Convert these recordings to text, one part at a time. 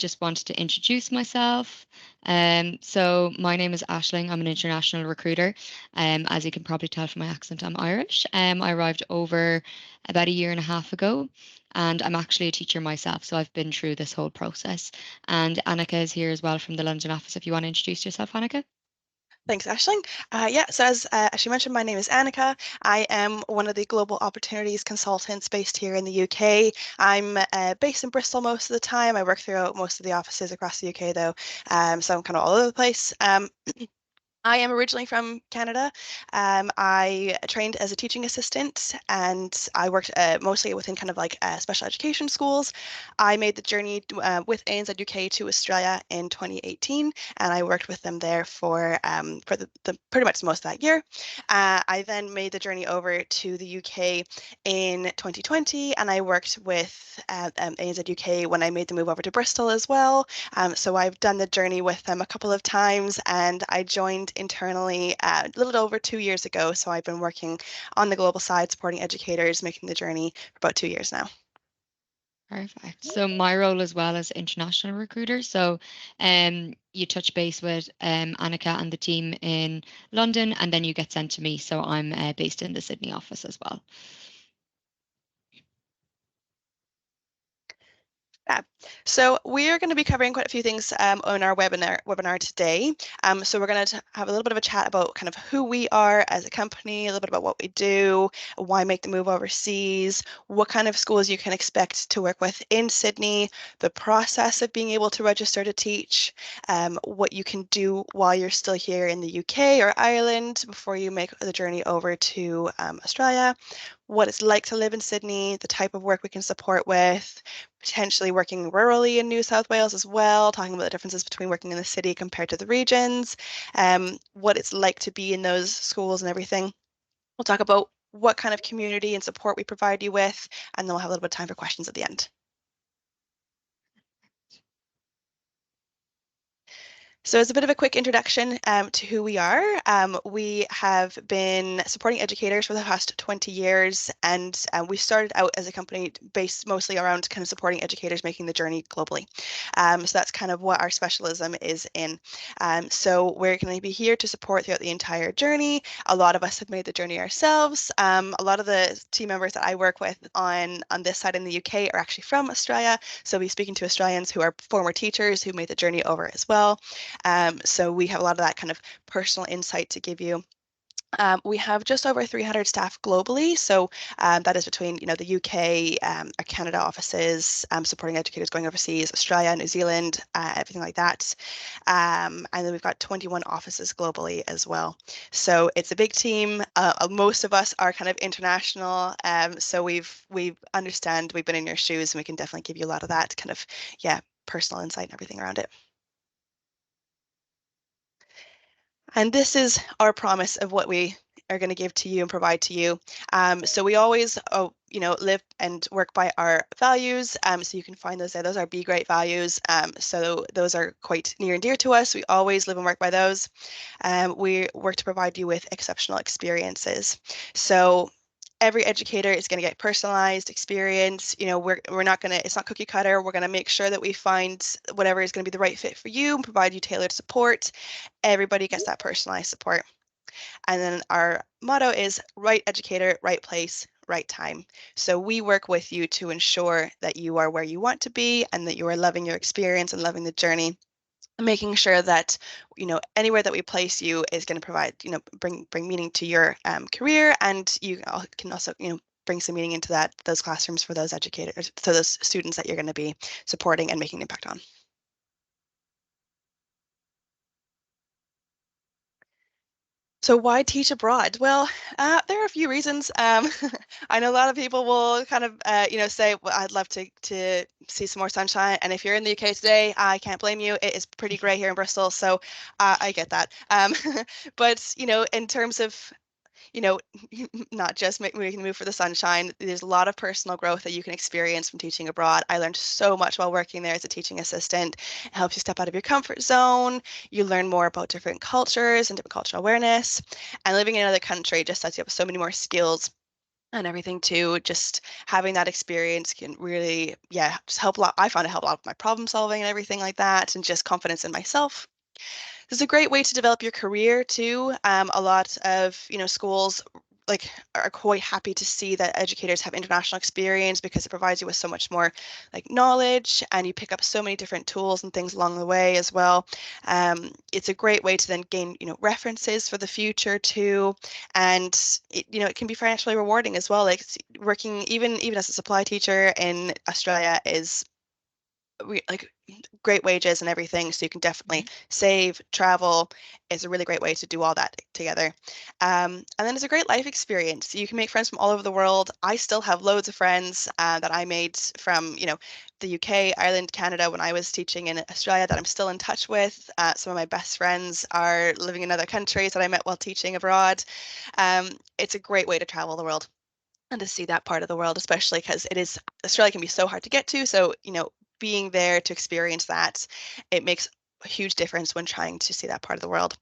just wanted to introduce myself. So my name is Aisling. I'm an international recruiter. As you can probably tell from my accent, I'm Irish. I arrived over about a year and a half ago, and I'm actually a teacher myself. So I've been through this whole process. And Annika is here as well from the London office. If you want to introduce yourself, Annika. Thanks, Aisling. Yeah, so as you mentioned, my name is Annika. I am one of the global opportunities consultants based here in the UK. I'm based in Bristol most of the time. I work throughout most of the offices across the UK, though, so I'm kind of all over the place. I am originally from Canada. I trained as a teaching assistant and I worked mostly within kind of like special education schools. I made the journey with ANZUK UK to Australia in 2018 and I worked with them there for the pretty much most of that year. I then made the journey over to the UK in 2020 and I worked with ANZUK UK when I made the move over to Bristol as well. So I've done the journey with them a couple of times and I joined internally a little over 2 years ago. So I've been working on the global side, supporting educators, making the journey for about 2 years now. Perfect. So my role as well as international recruiter. So you touch base with Annika and the team in London, and then you get sent to me. So I'm based in the Sydney office as well. Yeah. So we are going to be covering quite a few things on our webinar today. So we're going to have a little bit of a chat about kind of who we are as a company, a little bit about what we do, why make the move overseas, what kind of schools you can expect to work with in Sydney, the process of being able to register to teach, what you can do while you're still here in the UK or Ireland before you make the journey over to Australia, what it's like to live in Sydney, the type of work we can support with, potentially working rurally in New South Wales as well, talking about the differences between working in the city compared to the regions, what it's like to be in those schools and everything. We'll talk about what kind of community and support we provide you with, and then we'll have a little bit of time for questions at the end. So as a bit of a quick introduction to who we have been supporting educators for the past 20 years, and we started out as a company based mostly around kind of supporting educators making the journey globally. So that's kind of what our specialism is in. So we're going to be here to support throughout the entire journey. A lot of us have made the journey ourselves. A lot of the team members that I work with on this side in the UK are actually from Australia. So we'll be speaking to Australians who are former teachers who made the journey over as well. So we have a lot of that kind of personal insight to give you. We have just over 300 staff globally, so that is between the UK, our Canada offices, supporting educators going overseas, Australia, New Zealand, everything like that. And then we've got 21 offices globally as well. So it's a big team. Most of us are kind of international, so we understand, we've been in your shoes, and we can definitely give you a lot of that kind of personal insight and everything around it. And this is our promise of what we are going to give to you and provide to you. So we always, live and work by our values. So you can find those there. Those are Be Great values. So those are quite near and dear to us. We always live and work by those. We work to provide you with exceptional experiences. So every educator is going to get personalized experience. We're not going to, it's not cookie cutter. We're going to make sure that we find whatever is going to be the right fit for you and provide you tailored support. Everybody gets that personalized support. And then our motto is right educator, right place, right time. So we work with you to ensure that you are where you want to be and that you are loving your experience and loving the journey, making sure that anywhere that we place you is going to provide bring meaning to your career, and you can also bring some meaning into those classrooms for those educators, so those students that you're going to be supporting and making an impact on. So why teach abroad? Well, there are a few reasons. I know a lot of people will kind of, say, well, I'd love to see some more sunshine. And if you're in the UK today, I can't blame you. It is pretty grey here in Bristol, so I get that. But, in terms of not just making the move for the sunshine. There's a lot of personal growth that you can experience from teaching abroad. I learned so much while working there as a teaching assistant. It helps you step out of your comfort zone. You learn more about different cultures and different cultural awareness. And living in another country just sets you up with so many more skills and everything too. Just having that experience can really, yeah, just help a lot. I found it helped a lot with my problem solving and everything like that, and just confidence in myself. This is a great way to develop your career too. A lot of, schools like are quite happy to see that educators have international experience because it provides you with so much more like knowledge, and you pick up so many different tools and things along the way as well. It's a great way to then gain, references for the future too, and it can be financially rewarding as well. Like working even as a supply teacher in Australia is like great wages and everything, so you can definitely Mhm. save, travel. It's a really great way to do all that together. And then it's a great life experience. You can make friends from all over the world. I still have loads of friends that I made from, the UK, Ireland, Canada when I was teaching in Australia that I'm still in touch with. Some of my best friends are living in other countries that I met while teaching abroad. It's a great way to travel the world and to see that part of the world, especially because Australia can be so hard to get to. So, being there to experience that, it makes a huge difference when trying to see that part of the world.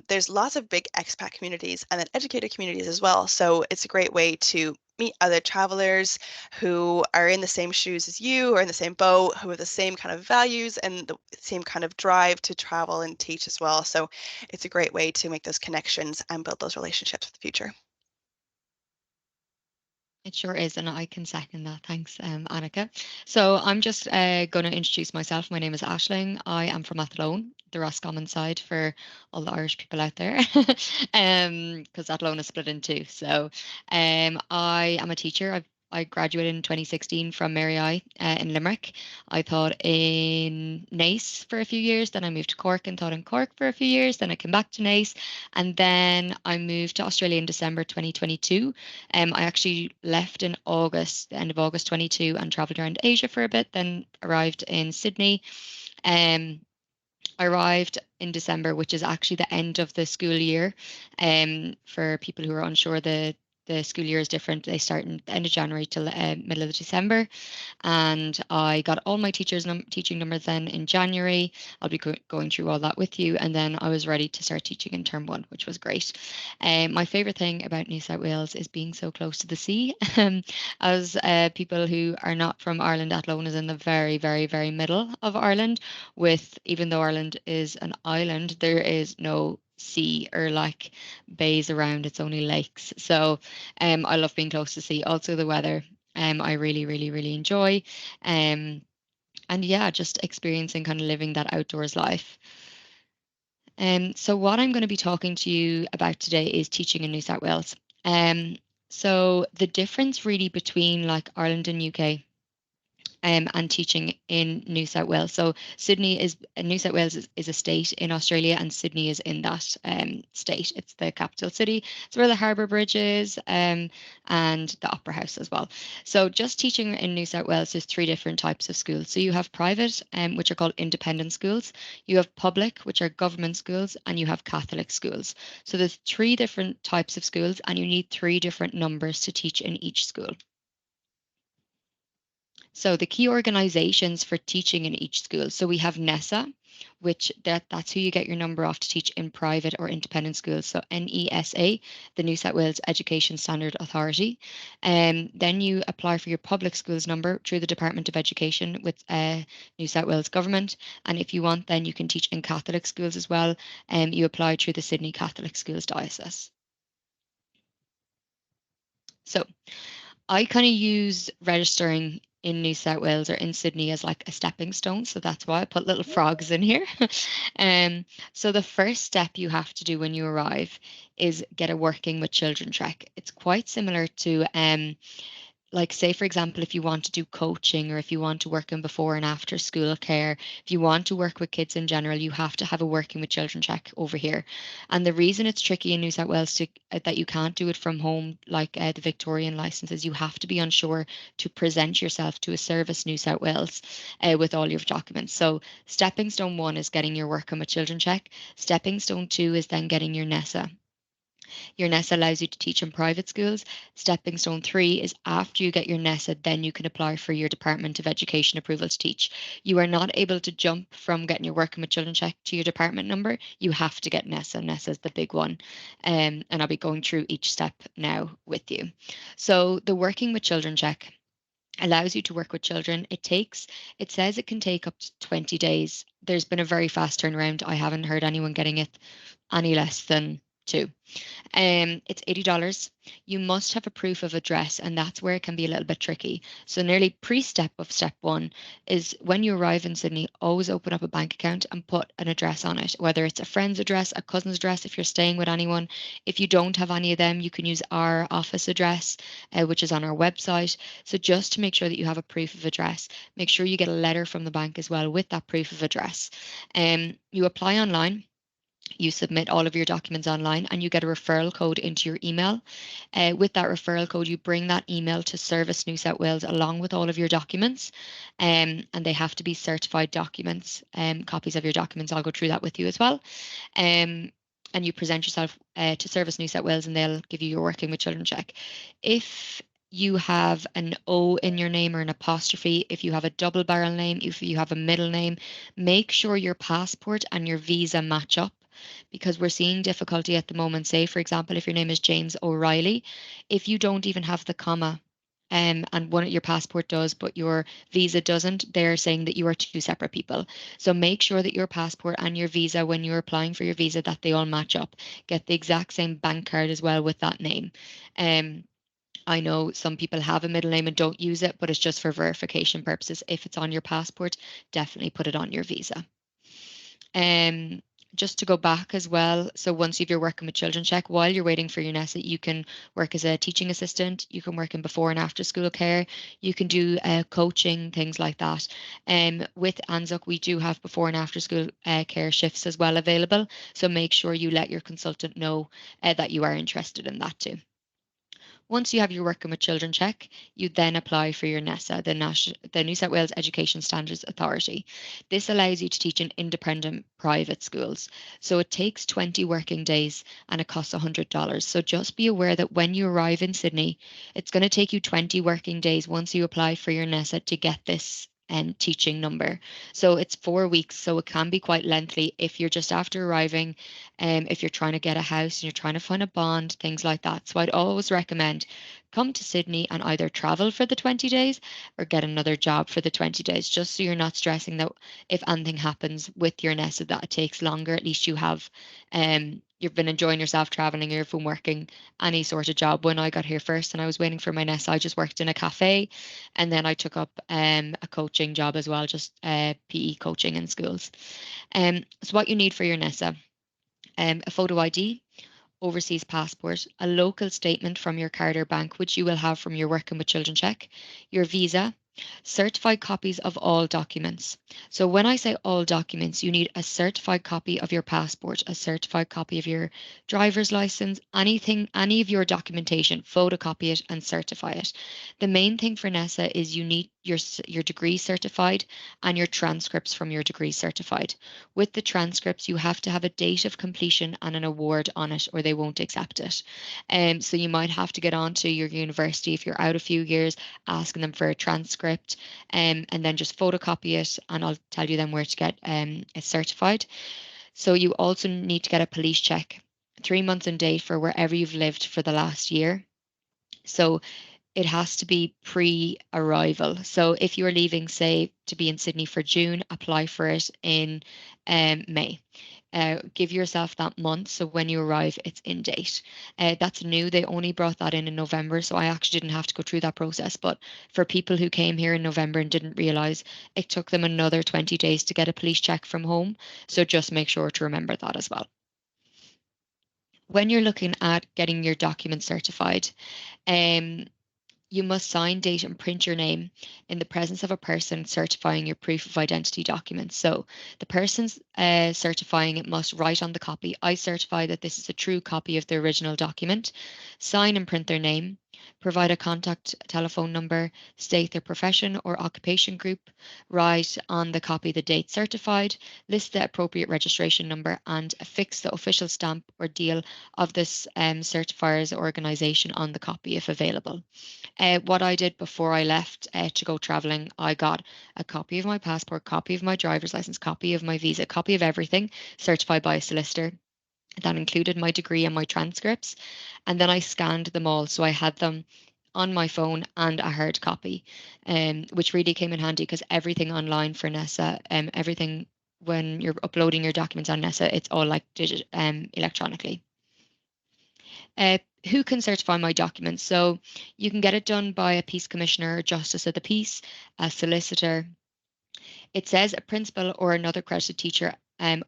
There's lots of big expat communities and then educator communities as well. So it's a great way to meet other travelers who are in the same shoes as you or in the same boat, who have the same kind of values and the same kind of drive to travel and teach as well. So it's a great way to make those connections and build those relationships for the future. It sure is, and I can second that. Thanks, Annika. So I'm just going to introduce myself. My name is Aisling. I am from Athlone, the Roscommon side for all the Irish people out there, because Athlone is split in two. So I am a teacher. I graduated in 2016 from Mary I in Limerick. I taught in Nace for a few years. Then I moved to Cork and taught in Cork for a few years. Then I came back to Nace, and then I moved to Australia in December 2022. I actually left in August, the end of August 22, and traveled around Asia for a bit, then arrived in Sydney. Um, I arrived in December, which is actually the end of the school year. For people who are unsure, the school year is different. They start in the end of January till middle of December, and I got all my teaching numbers then in January. I'll be going through all that with you, and then I was ready to start teaching in term one, which was great. My favorite thing about New South Wales is being so close to the sea. As people who are not from Ireland, Athlone is in the very, very, very middle of Ireland. With even though Ireland is an island, there is no sea or like bays around. It's only lakes. So I love being close to sea. Also the weather I really, really, really enjoy. And yeah, just experiencing kind of living that outdoors life. So what I'm going to be talking to you about today is teaching in New South Wales. Um, so the difference really between like Ireland and UK and teaching in New South Wales. So Sydney is New South Wales is a state in Australia, and Sydney is in that state. It's the capital city. It's where the Harbour Bridge is, and the Opera House as well. So just teaching in New South Wales, there's three different types of schools. So you have private, which are called independent schools. You have public, which are government schools, and you have Catholic schools. So there's three different types of schools, and you need three different numbers to teach in each school. So the key organizations for teaching in each school. So we have NESA, which that's who you get your number off to teach in private or independent schools. So NESA, the New South Wales Education Standard Authority. Then you apply for your public schools number through the Department of Education with New South Wales Government. And if you want, then you can teach in Catholic schools as well. You apply through the Sydney Catholic Schools Diocese. So I kind of use registering in New South Wales or in Sydney as like a stepping stone. So that's why I put little frogs in here. um, so the first step you have to do when you arrive is get a working with children trek. It's quite similar to like say for example if you want to do coaching or if you want to work in before and after school care, if you want to work with kids in general, you have to have a working with children check over here. And the reason it's tricky in New South Wales to that you can't do it from home like the Victorian licenses, you have to be unsure to present yourself to a service New South Wales with all your documents. So stepping stone one is getting your working with children check. Stepping stone two is then getting your NESA. Your NESA allows you to teach in private schools. Stepping stone 3 is after you get your NESA, then you can apply for your Department of Education approval to teach. You are not able to jump from getting your working with children check to your department number. You have to get NESA. NESA is the big one. And I'll be going through each step now with you. So the working with children check allows you to work with children. It says it can take up to 20 days. There's been a very fast turnaround. I haven't heard anyone getting it any less than two. It's $80. You must have a proof of address, and that's where it can be a little bit tricky. So, nearly pre-step of step one is when you arrive in Sydney, always open up a bank account and put an address on it, whether it's a friend's address, a cousin's address, if you're staying with anyone. If you don't have any of them, you can use our office address, which is on our website. So, just to make sure that you have a proof of address, make sure you get a letter from the bank as well with that proof of address. You apply online. You submit all of your documents online and you get a referral code into your email. With that referral code, you bring that email to Service New South Wales along with all of your documents, and they have to be certified documents, copies of your documents. I'll go through that with you as well. Um, and you present yourself to Service New South Wales and they'll give you your working with children check. If you have an O in your name or an apostrophe, if you have a double barrel name, if you have a middle name, make sure your passport and your visa match up because we're seeing difficulty at the moment. Say, for example, if your name is James O'Reilly, if you don't even have the comma, and one your passport does, but your visa doesn't, they're saying that you are two separate people. So make sure that your passport and your visa, when you're applying for your visa, that they all match up. Get the exact same bank card as well with that name. Um, I know some people have a middle name and don't use it, but it's just for verification purposes. If it's on your passport, definitely put it on your visa. Um, just to go back as well, so once you're working with children check, while you're waiting for your NESA, you can work as a teaching assistant, you can work in before and after school care, you can do coaching, things like that. With ANZUK, we do have before and after school care shifts as well available, so make sure you let your consultant know that you are interested in that too. Once you have your working with children check, you then apply for your NESA, the New South Wales Education Standards Authority. This allows you to teach in independent private schools. So it takes 20 working days and it costs $100. So just be aware that when you arrive in Sydney, it's going to take you 20 working days once you apply for your NESA to get this teaching number. So it's 4 weeks, so it can be quite lengthy if you're just after arriving, if you're trying to get a house and you're trying to find a bond, things like that. So I'd always recommend come to Sydney and either travel for the 20 days or get another job for the 20 days, just so you're not stressing that if anything happens with your NESA that it takes longer, at least you've been enjoying yourself traveling or you've been working any sort of job. When I got here first and I was waiting for my NESA, I just worked in a cafe and then I took up a coaching job as well, just PE coaching in schools. So what you need for your NESA, a photo ID, overseas passport, a local statement from your card or bank, which you will have from your working with children check, your visa, certified copies of all documents. So when I say all documents, you need a certified copy of your passport, a certified copy of your driver's license, anything, any of your documentation, photocopy it and certify it. The main thing for NESA is you need your degree certified and your transcripts from your degree certified. With the transcripts, you have to have a date of completion and an award on it, or they won't accept it. So you might have to get on to your university if you're out a few years, asking them for a transcript, and then just photocopy it, and I'll tell you then where to get it certified. So you also need to get a police check, 3 months in date for wherever you've lived for the last year. So it has to be pre-arrival. So if you're leaving, say, to be in Sydney for June, apply for it in May. Give yourself that month so when you arrive, it's in date. That's new. They only brought that in November, so I actually didn't have to go through that process. But for people who came here in November and didn't realise, it took them another 20 days to get a police check from home. So just make sure to remember that as well. When you're looking at getting your documents certified, um, you must sign, date, and print your name in the presence of a person certifying your proof of identity documents. So the person's certifying it must write on the copy, I certify that this is a true copy of the original document, sign and print their name. provide a contact telephone number, state their profession or occupation group, write on the copy the date certified, list the appropriate registration number, and affix the official stamp or deal of this certifier's organisation on the copy if available. What I did before I left to go traveling, I got a copy of my passport, copy of my driver's license, copy of my visa, copy of everything certified by a solicitor. That included my degree and my transcripts. And then I scanned them all. So I had them on my phone and a hard copy, which really came in handy because everything online for NESA, everything when you're uploading your documents on NESA, it's all like electronically. Uh, who can certify my documents? So you can get it done by a peace commissioner or justice of the peace, a solicitor. It says a principal or another accredited teacher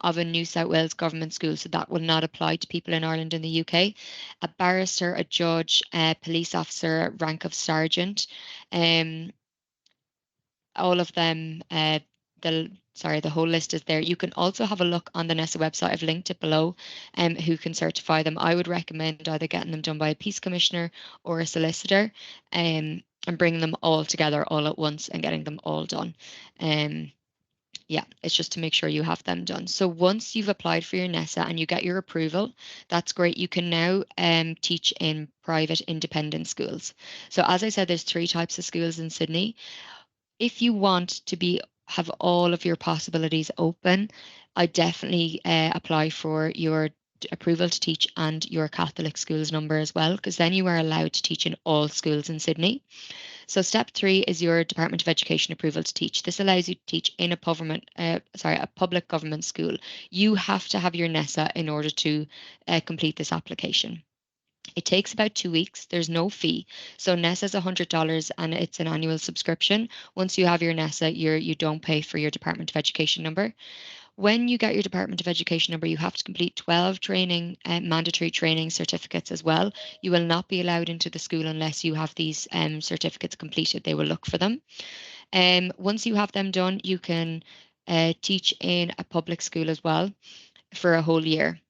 of a New South Wales government school, so that will not apply to people in Ireland and the UK. A barrister, a judge, a police officer, rank of sergeant, um, all of them. The whole list is there. You can also have a look on the NESA website. I've linked it below, who can certify them. I would recommend either getting them done by a peace commissioner or a solicitor, and bringing them all together all at once and getting them all done. Um, yeah, it's just to make sure you have them done. So once you've applied for your NESA and you get your approval, that's great. You can now teach in private independent schools. So as I said, there's three types of schools in Sydney. If you want to be have all of your possibilities open, I definitely apply for your approval to teach and your Catholic schools number as well, because then you are allowed to teach in all schools in Sydney. So step three is your Department of Education approval to teach. This allows you to teach in a public government school. You have to have your NESA in order to complete this application. It takes about 2 weeks. There's no fee. So NESA is $100 and it's an annual subscription. Once you have your NESA, you don't pay for your Department of Education number. When you get your Department of Education number, you have to complete 12 training mandatory training certificates as well. You will not be allowed into the school unless you have these certificates completed. They will look for them. Once you have them done, you can teach in a public school as well for a whole year.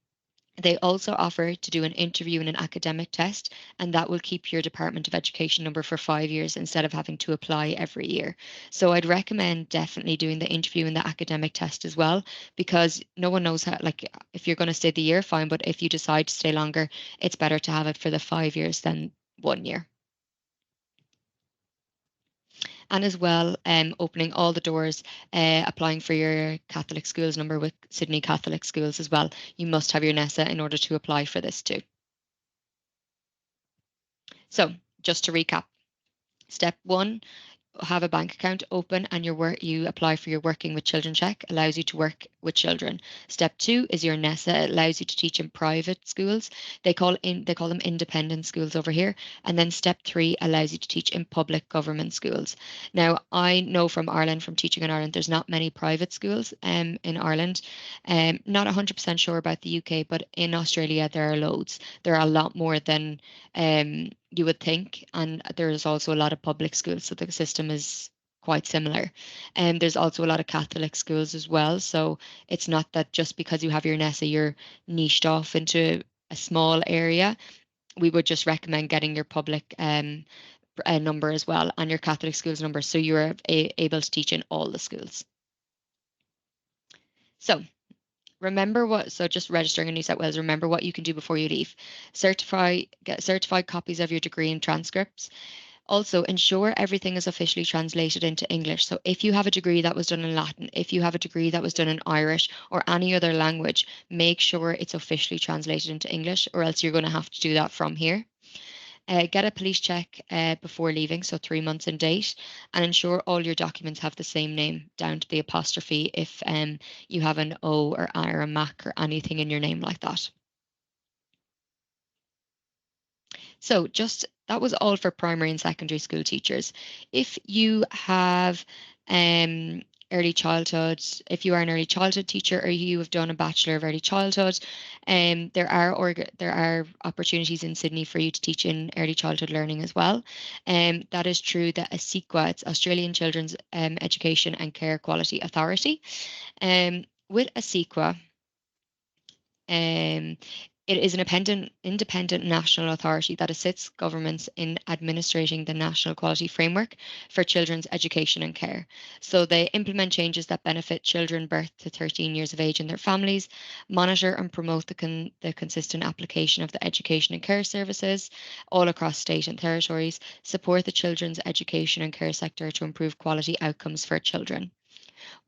They also offer to do an interview and an academic test, and that will keep your Department of Education number for 5 years instead of having to apply every year. So I'd recommend definitely doing the interview and the academic test as well, because no one knows how, like, if you're going to stay the year, fine, but if you decide to stay longer, it's better to have it for the 5 years than 1 year. And as well, opening all the doors, applying for your Catholic schools number with Sydney Catholic Schools as well. You must have your NESA in order to apply for this too. So just to recap, step one, have a bank account open and you apply for your working with children check, allows you to work with children. Step two is your NESA. It allows you to teach in private schools. They call them independent schools over here. And then step three allows you to teach in public government schools. Now I know from Ireland, from teaching in Ireland, there's not many private schools in Ireland. Not 100% sure about the UK, but in Australia there are loads. There are a lot more than you would think. And there's also a lot of public schools, so the system is quite similar. And there's also a lot of Catholic schools as well. So it's not that just because you have your NESA, you're niched off into a small area. We would just recommend getting your public number as well and your Catholic schools number so you're able to teach in all the schools. So just registering in New South Wales, remember what you can do before you leave. Get certified copies of your degree and transcripts. Also, ensure everything is officially translated into English. So if you have a degree that was done in Latin, if you have a degree that was done in Irish or any other language, make sure it's officially translated into English, or else you're going to have to do that from here. Get a police check before leaving, so 3 months in date, and ensure all your documents have the same name down to the apostrophe if you have an O or I or a Mac or anything in your name like that. So just that was all for primary and secondary school teachers. If you have early childhood, if you are an early childhood teacher or you have done a Bachelor of Early Childhood, there are opportunities in Sydney for you to teach in early childhood learning as well. That is true that ASIQA, it's Australian Children's Education and Care Quality Authority. With ASIQA, um, It is an independent national authority that assists governments in administrating the national quality framework for children's education and care. So they implement changes that benefit children birth to 13 years of age and their families, monitor and promote the consistent application of the education and care services all across state and territories, support the children's education and care sector to improve quality outcomes for children.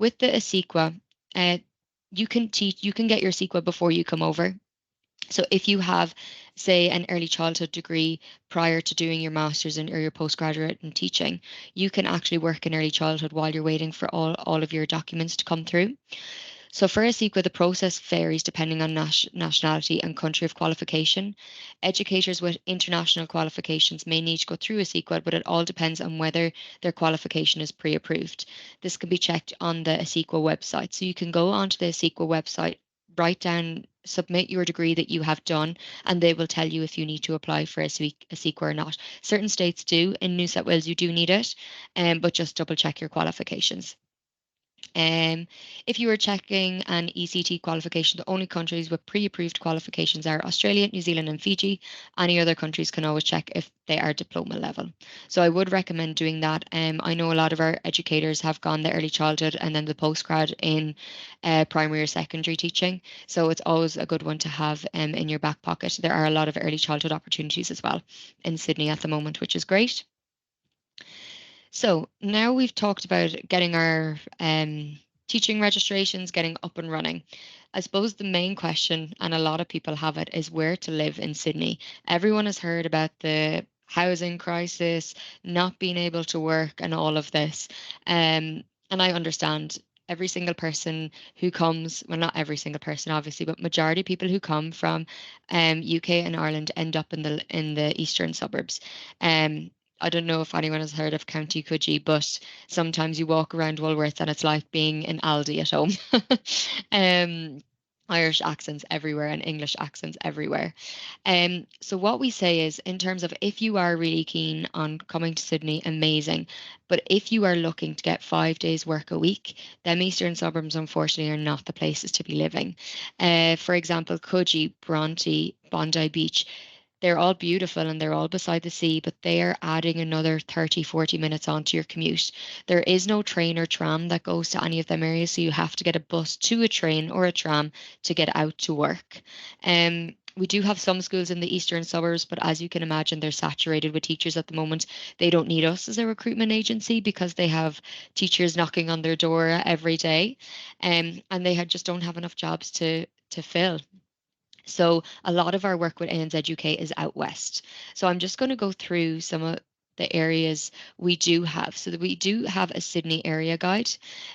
With the ASEQA, uh, you can get your CEQA before you come over. So if you have, say, an early childhood degree prior to doing your master's or your postgraduate in teaching, you can actually work in early childhood while you're waiting for all of your documents to come through. So for a CEQA, the process varies depending on nationality and country of qualification. Educators with international qualifications may need to go through a CEQA, but it all depends on whether their qualification is pre-approved. This can be checked on the CEQA website. So you can go onto the CEQA website, write down, submit your degree that you have done, and they will tell you if you need to apply for a CEQA or not. Certain states do. In New South Wales, you do need it, but just double check your qualifications. Um, if you were checking an ECT qualification, the only countries with pre-approved qualifications are Australia, New Zealand, and Fiji. Any other countries can always check if they are diploma level. So I would recommend doing that. I know a lot of our educators have gone the early childhood and then the postgrad in primary or secondary teaching. So it's always a good one to have in your back pocket. There are a lot of early childhood opportunities as well in Sydney at the moment, which is great. So now we've talked about getting our teaching registrations, getting up and running. I suppose the main question, and a lot of people have it, is where to live in Sydney. Everyone has heard about the housing crisis, not being able to work, and all of this. And I understand every single person who comes, well, not every single person, obviously, but majority of people who come from UK and Ireland end up in the eastern suburbs. I don't know if anyone has heard of County Coogee, but sometimes you walk around Woolworths and it's like being in Aldi at home. um, Irish accents everywhere and English accents everywhere. So what we say is, in terms of if you are really keen on coming to Sydney, amazing. But if you are looking to get 5 days work a week, then eastern suburbs unfortunately are not the places to be living. For example, Coogee, Bronte, Bondi Beach, they're all beautiful and they're all beside the sea, but they are adding another 30, 40 minutes onto your commute. There is no train or tram that goes to any of them areas, so you have to get a bus to a train or a tram to get out to work. We do have some schools in the eastern suburbs, but as you can imagine, they're saturated with teachers at the moment. They don't need us as a recruitment agency because they have teachers knocking on their door every day, and they just don't have enough jobs to fill. So a lot of our work with ANZUK is out west. So I'm just going to go through some of the areas we do have. So that we do have a Sydney area guide,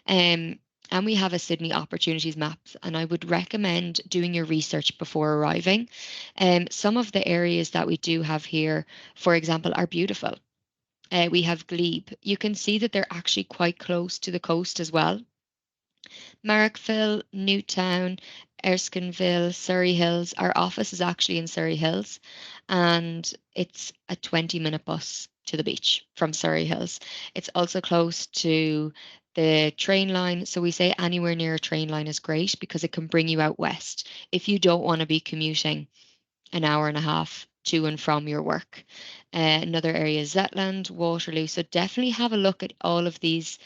and we have a Sydney opportunities map. And I would recommend doing your research before arriving. Some of the areas that we do have here, for example, are beautiful. We have Glebe. You can see that they're actually quite close to the coast as well. Marrickville, Newtown, Erskineville, Surrey Hills. Our office is actually in Surrey Hills, and it's a 20-minute bus to the beach from Surrey Hills. It's also close to the train line. So we say anywhere near a train line is great because it can bring you out west if you don't want to be commuting an hour and a half to and from your work. Another area is Zetland, Waterloo. So definitely have a look at all of these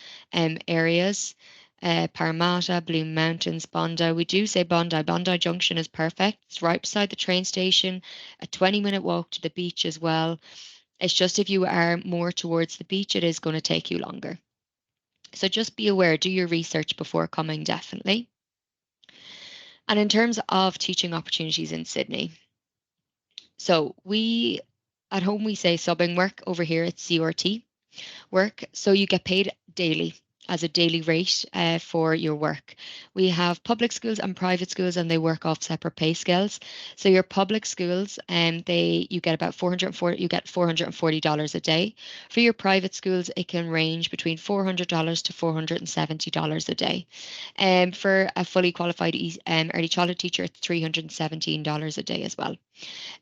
areas. Parramatta, Blue Mountains, Bondi. We do say Bondi. Bondi Junction is perfect. It's right beside the train station, a 20-minute walk to the beach as well. It's just if you are more towards the beach, it is going to take you longer. So just be aware, do your research before coming, definitely. And in terms of teaching opportunities in Sydney, so we at home we say subbing work. Over here it's CRT work. So you get paid daily as a daily rate for your work. We have public schools and private schools, and they work off separate pay scales. So your public schools, they you get about 440, you get $440 a day. For your private schools, it can range between $400 to $470 a day. For a fully qualified early childhood teacher, it's $317 a day as well.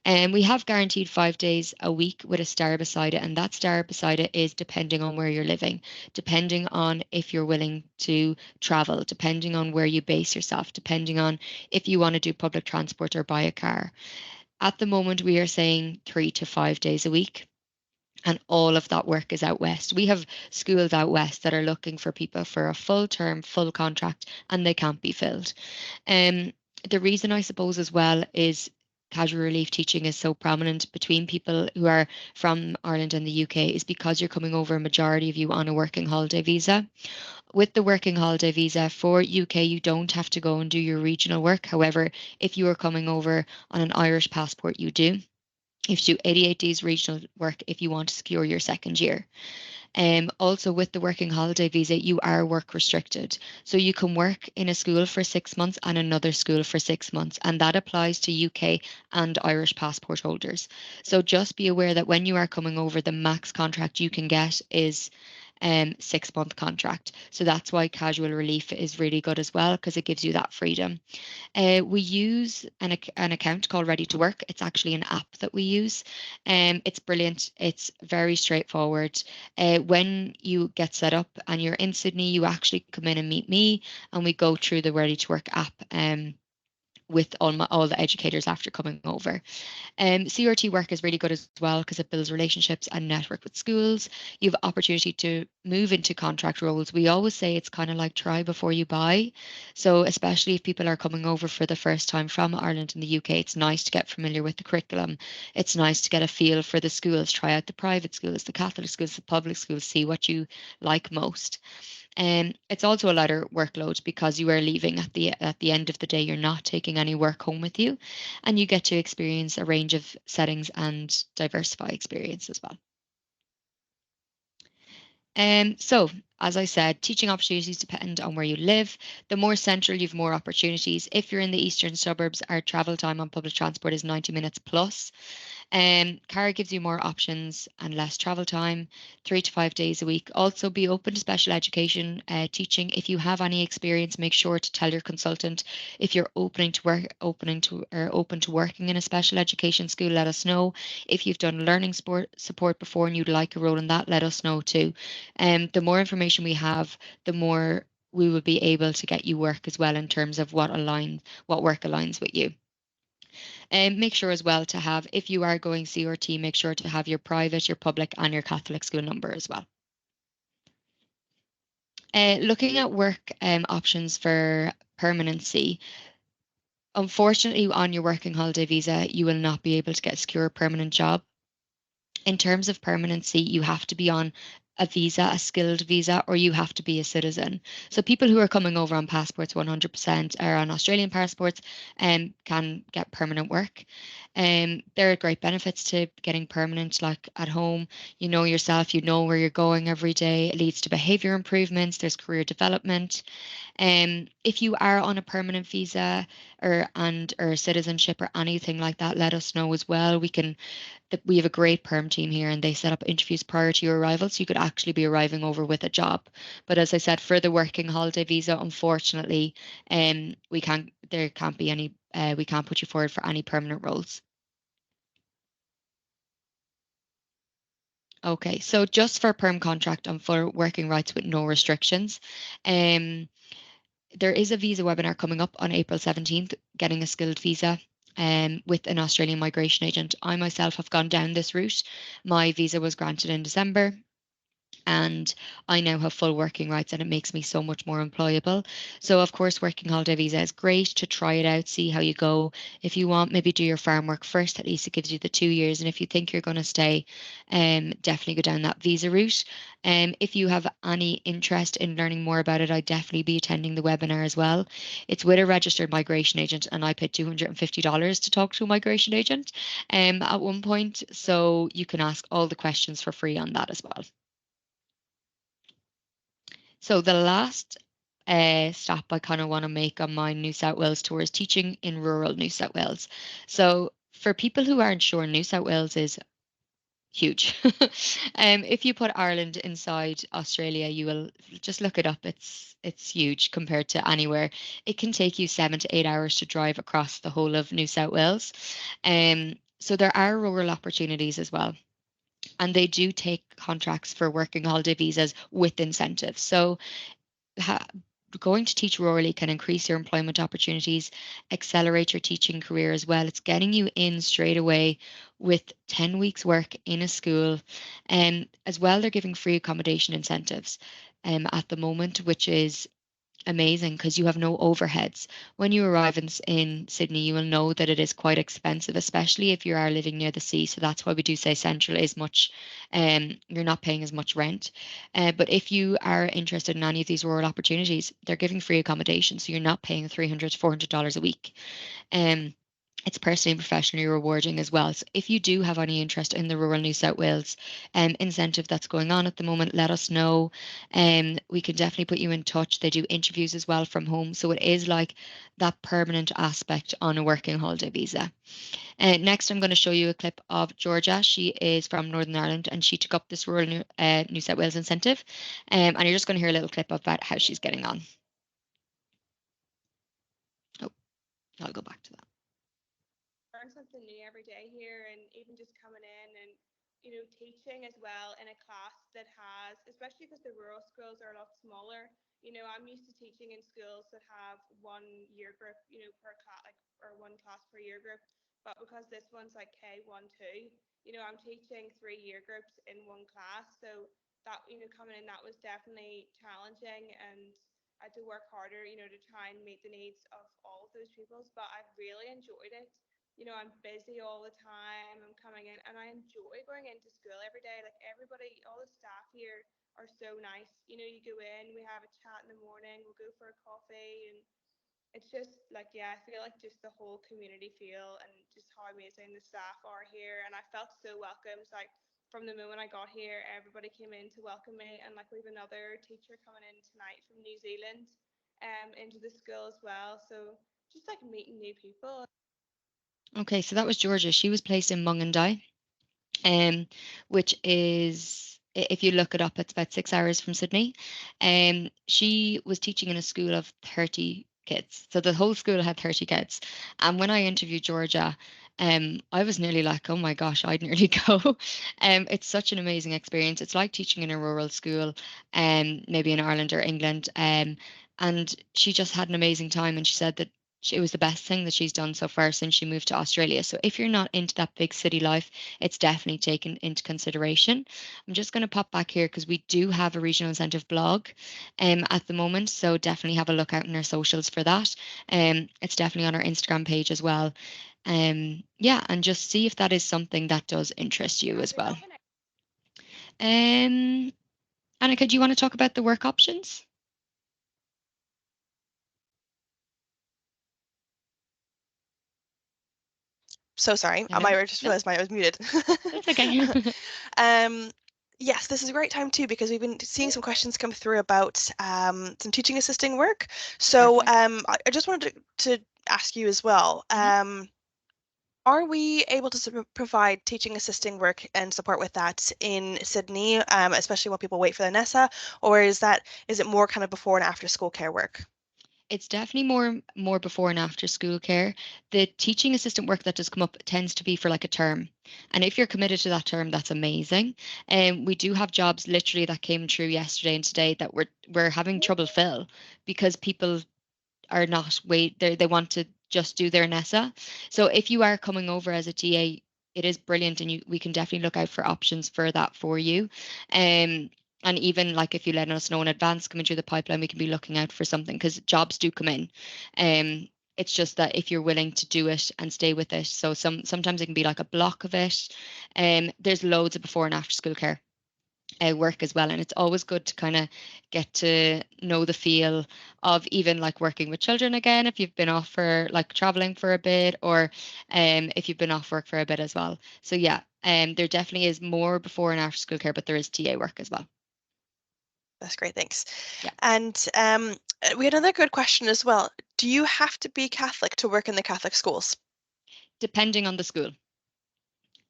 And we have guaranteed 5 days a week with a star beside it. And that star beside it is depending on where you're living, depending on if you're willing to travel, depending on where you base yourself, depending on if you want to do public transport or buy a car. At the moment, we are saying 3 to 5 days a week. And all of that work is out west. We have schools out west that are looking for people for a full term, full contract, and they can't be filled. Um, the reason I suppose as well is casual relief teaching is so prominent between people who are from Ireland and the UK is because you're coming over, a majority of you on a working holiday visa. With the working holiday visa for UK, you don't have to go and do your regional work. However, if you are coming over on an Irish passport, you do. You have to do 88 days regional work if you want to secure your second year. Also, with the working holiday visa, you are work restricted. So you can work in a school for 6 months and another school for 6 months, and that applies to UK and Irish passport holders. So just be aware that when you are coming over, the max contract you can get is 6 month contract. So that's why casual relief is really good as well because it gives you that freedom. We use an account called Ready to Work. It's actually an app that we use. It's brilliant. It's very straightforward. When you get set up and you're in Sydney, you actually come in and meet me, and we go through the Ready to Work app. With all the educators after coming over. CRT work is really good as well because it builds relationships and network with schools. You have opportunity to move into contract roles. We always say it's kind of like try before you buy. So especially if people are coming over for the first time from Ireland and the UK, it's nice to get familiar with the curriculum. It's nice to get a feel for the schools, try out the private schools, the Catholic schools, the public schools, see what you like most. It's also a lighter workload because you are leaving at the end of the day. You're not taking any work home with you, and you get to experience a range of settings and diversify experience as well. So, as I said, teaching opportunities depend on where you live. The more central, you've more opportunities. If you're in the eastern suburbs, our travel time on public transport is 90 minutes plus. Car gives you more options and less travel time, 3 to 5 days a week. Also, be open to special education teaching. If you have any experience, make sure to tell your consultant. If you're open to working in a special education school, let us know. If you've done learning support before and you'd like a role in that, let us know too. The more information we have, the more we will be able to get you work as well in terms of what work aligns with you. And make sure as well to have, if you are going CRT, make sure to have your private, your public, and your Catholic school number as well. Looking at work options for permanency, unfortunately, on your working holiday visa, you will not be able to get a secure permanent job. In terms of permanency, you have to be on a visa, a skilled visa, or you have to be a citizen. So people who are coming over on passports 100% or on Australian passports can get permanent work. There are great benefits to getting permanent, like at home, you know yourself, you know where you're going every day. It leads to behavior improvements, there's career development. If you are on a permanent visa or citizenship or anything like that, let us know as well. We have a great perm team here and they set up interviews prior to your arrival, so you could actually be arriving over with a job. But as I said, for the working holiday visa, unfortunately, there can't be any we can't put you forward for any permanent roles. Okay, so just for perm contract and for working rights with no restrictions, um, there is a visa webinar coming up on April 17th, getting a skilled visa with an Australian migration agent. I myself have gone down this route. My visa was granted in December, and I now have full working rights and it makes me so much more employable. So of course working holiday visa is great to try it out, see how you go. If you want, maybe do your farm work first, at least it gives you the 2 years. And if you think you're going to stay, definitely go down that visa route. If you have any interest in learning more about it, I'd definitely be attending the webinar as well. It's with a registered migration agent and I paid $250 to talk to a migration agent at one point. So you can ask all the questions for free on that as well. So the last stop I kind of want to make on my New South Wales tour is teaching in rural New South Wales. So for people who aren't sure, New South Wales is huge. If you put Ireland inside Australia, you will just look it up. It's huge compared to anywhere. It can take you 7 to 8 hours to drive across the whole of New South Wales. So there are rural opportunities as well. And they do take contracts for working holiday visas with incentives. So ha- going to teach rurally can increase your employment opportunities, accelerate your teaching career as well. It's getting you in straight away with 10 weeks work in a school. And as well, they're giving free accommodation incentives at the moment, which is amazing because you have no overheads. When you arrive in Sydney, you will know that it is quite expensive, especially if you are living near the sea. So that's why we do say central is much, you're not paying as much rent. But if you are interested in any of these rural opportunities, they're giving free accommodation. So you're not paying $300 to $400 a week. Um, it's personally and professionally rewarding as well. So if you do have any interest in the Rural New South Wales incentive that's going on at the moment, let us know. We can definitely put you in touch. They do interviews as well from home. So it is like that permanent aspect on a working holiday visa. Next, I'm going to show you a clip of Georgia. She is from Northern Ireland and she took up this Rural New South Wales incentive. And you're just going to hear a little clip about how she's getting on. Oh, I'll go back to that. Learn something new every day here, and even just coming in and teaching as well in a class that has, especially because the rural schools are a lot smaller. I'm used to teaching in schools that have one year group, per class, like, or one class per year group. But because this one's like K1 2, I'm teaching 3 year groups in one class. So that, coming in, that was definitely challenging, and I had to work harder, to try and meet the needs of all of those pupils. But I've really enjoyed it. I'm busy all the time. I'm coming in and I enjoy going into school every day. Like, everybody, all the staff here are so nice. You go in, we have a chat in the morning, we'll go for a coffee, and it's just like, yeah, I feel like just the whole community feel and just how amazing the staff are here. And I felt so welcomed. Like, from the moment I got here, everybody came in to welcome me. And like, we have another teacher coming in tonight from New Zealand into the school as well. So just like meeting new people. Okay, so that was Georgia. She was placed in Mungandai, which is, if you look it up, it's about 6 hours from Sydney. She was teaching in a school of 30 kids. So the whole school had 30 kids. And when I interviewed Georgia, I was nearly like, oh my gosh, I'd nearly go. It's such an amazing experience. It's like teaching in a rural school, maybe in Ireland or England. And she just had an amazing time. And she said that it was the best thing that she's done so far since she moved to Australia. So if you're not into that big city life, it's definitely taken into consideration. I'm just going to pop back here because we do have a regional incentive blog at the moment. So definitely have a look out in our socials for that. It's definitely on our Instagram page as well. Yeah, and just see if that is something that does interest you Yeah, as they well. love it. Um, Annika, do you want to talk about the work options? So sorry, Hello? I just No, realized I was muted. that's okay. Um, yes, this is a great time too because we've been seeing some questions come through about some teaching assisting work. So Perfect. I just wanted to ask you as well. Mhm. Are we able to provide teaching assisting work and support with that in Sydney, especially while people wait for their NESA, or is it more kind of before and after school care work? It's definitely more before and after school care. The teaching assistant work that does come up tends to be for like a term. And if you're committed to that term, that's amazing. And we do have jobs literally that came through yesterday and today that we're having trouble fill because people are not they want to just do their NESA. So if you are coming over as a TA, it is brilliant and we can definitely look out for options for that for you. Um and even like if you let us know in advance coming through the pipeline, we can be looking out for something because jobs do come in. Um it's just that if you're willing to do it and stay with it. So sometimes it can be like a block of it. There's loads of before and after school care work as well. And it's always good to kind of get to know the feel of even like working with children again, if you've been off for like traveling for a bit or if you've been off work for a bit as well. So yeah, there definitely is more before and after school care, but there is TA work as well. That's great, thanks. Yeah, And we had another good question as well. Do you have to be Catholic to work in the Catholic schools? depending on the school.